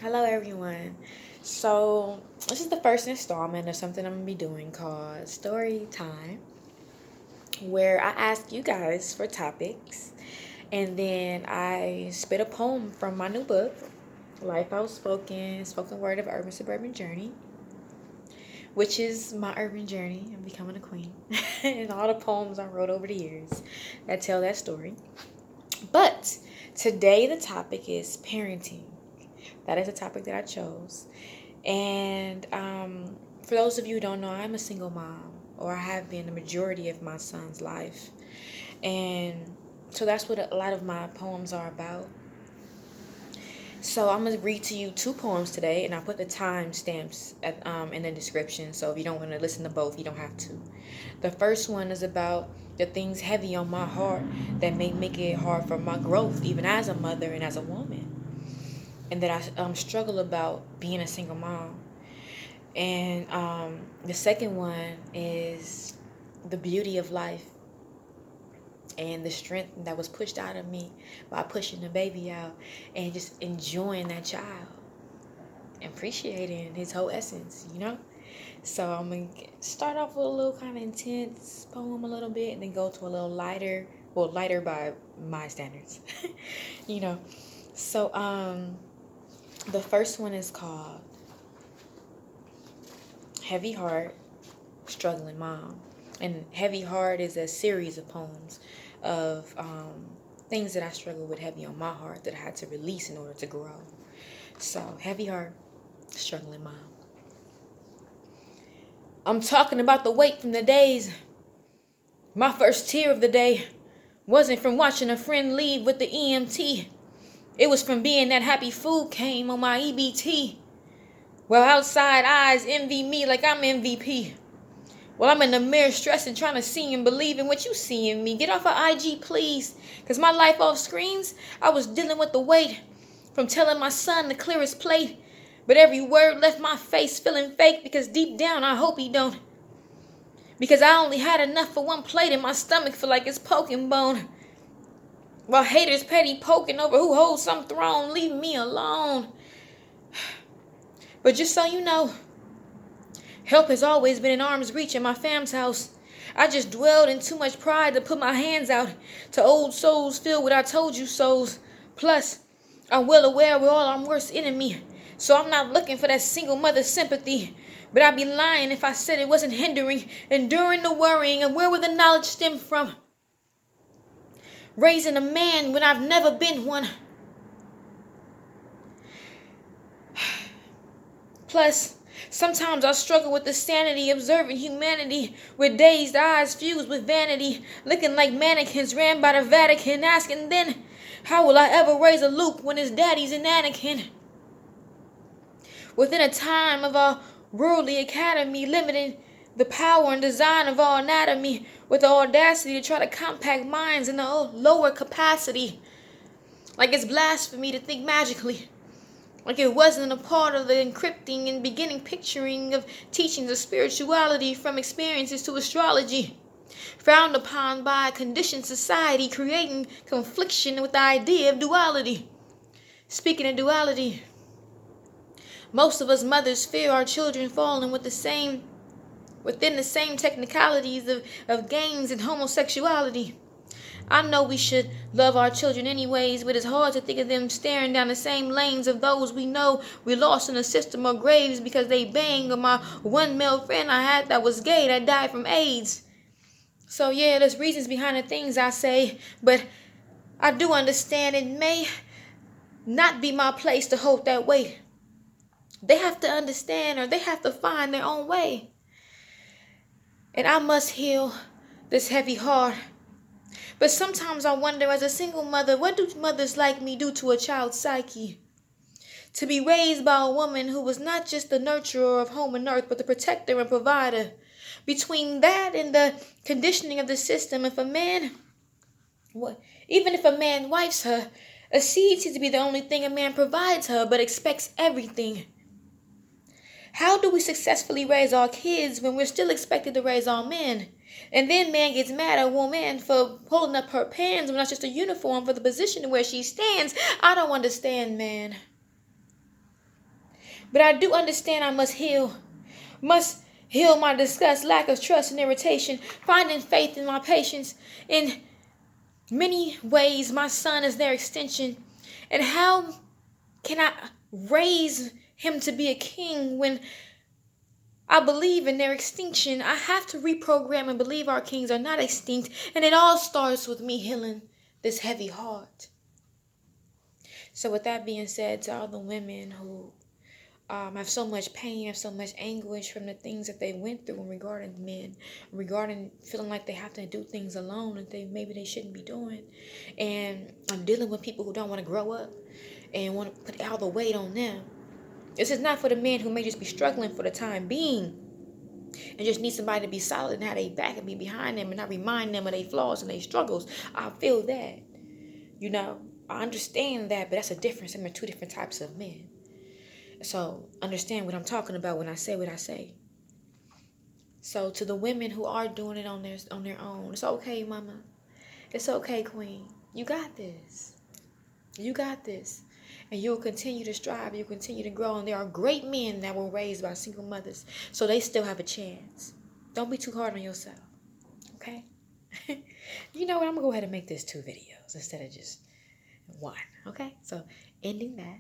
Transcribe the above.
Hello, everyone. So, this is the first installment of something I'm going to be doing called StoryTime, where I ask you guys for topics and then I spit a poem from my new book, Life Outspoken, Spoken Word of Urban Suburban Journey, which is my urban journey of becoming a queen and all the poems I wrote over the years that tell that story. But today, the topic is parenting. That is a topic that I chose. And for those of you who don't know, I'm a single mom, or I have been the majority of my son's life. And so that's what a lot of my poems are about. So I'm going to read to you two poems today, and I put the timestamps in the description. So if you don't want to listen to both, you don't have to. The first one is about the things heavy on my heart that may make it hard for my growth, even as a mother and as a woman. And that I struggle about being a single mom. And the second one is the beauty of life and the strength that was pushed out of me by pushing the baby out and just enjoying that child, appreciating his whole essence, So I'm going to start off with a little kind of intense poem a little bit and then go to a little lighter, well, lighter by my standards, So the first one is called Heavy Heart, Struggling Mom. And Heavy Heart is a series of poems of things that I struggled with heavy on my heart that I had to release in order to grow. So, Heavy Heart, Struggling Mom. I'm talking about the weight from the days. My first tear of the day wasn't from watching a friend leave with the EMT. It was from being that happy food came on my EBT. While outside eyes envy me like I'm MVP. Well, I'm in the mirror stressing, trying to see and believe in what you see in me. Get off of IG, please. Because my life off screens, I was dealing with the weight from telling my son to clear his plate. But every word left my face feeling fake because deep down I hope he don't. Because I only had enough for one plate and my stomach feel like it's poking bone. While haters petty poking over who holds some throne, leave me alone. But just so you know, help has always been in arm's reach in my fam's house. I just dwelled in too much pride to put my hands out to old souls filled with I told you so's. Plus, I'm well aware we're all our worst enemy. So I'm not looking for that single mother's sympathy. But I'd be lying if I said it wasn't hindering, enduring the worrying, and where would the knowledge stem from? Raising a man when I've never been one. Plus, sometimes I struggle with the sanity, observing humanity with dazed eyes fused with vanity, looking like mannequins ran by the Vatican, asking then, how will I ever raise a Luke when his daddy's an Anakin? Within a time of our worldly academy, limiting the power and design of our anatomy with the audacity to try to compact minds in a lower capacity. Like it's blasphemy to think magically. Like it wasn't a part of the encrypting and beginning picturing of teachings of spirituality from experiences to astrology. Frowned upon by a conditioned society, creating confliction with the idea of duality. Speaking of duality, most of us mothers fear our children falling within the same technicalities of games and homosexuality. I know we should love our children anyways, but it's hard to think of them staring down the same lanes of those we know we lost in the system or graves because they banged, or my one male friend I had that was gay that died from AIDS. So yeah, there's reasons behind the things I say, but I do understand it may not be my place to hold that weight. They have to understand, or they have to find their own way. And I must heal this heavy heart. But sometimes I wonder, as a single mother, what do mothers like me do to a child's psyche? To be raised by a woman who was not just the nurturer of home and earth, but the protector and provider. Between that and the conditioning of the system, even if a man wifes her, a seed seems to be the only thing a man provides her, but expects everything. How do we successfully raise our kids when we're still expected to raise our men? And then man gets mad at woman for pulling up her pants when that's just a uniform for the position where she stands. I don't understand, man. But I do understand I must heal my disgust, lack of trust and irritation, finding faith in my patience. In many ways, my son is their extension. And how can I raise him to be a king when I believe in their extinction? I have to reprogram and believe our kings are not extinct. And it all starts with me healing this heavy heart. So with that being said, to all the women who have so much pain, have so much anguish from the things that they went through regarding men, regarding feeling like they have to do things alone and maybe they shouldn't be doing. And I'm dealing with people who don't want to grow up and want to put all the weight on them. This is not for the men who may just be struggling for the time being and just need somebody to be solid and have their back and be behind them and not remind them of their flaws and their struggles. I feel that. I understand that, but that's a difference in the two different types of men. So understand what I'm talking about when I say what I say. So to the women who are doing it on their own, it's okay, mama. It's okay, queen. You got this. You got this. And you'll continue to strive. You'll continue to grow. And there are great men that were raised by single mothers. So they still have a chance. Don't be too hard on yourself. Okay? You know what? I'm going to go ahead and make this 2 videos instead of just 1. Okay? So ending that.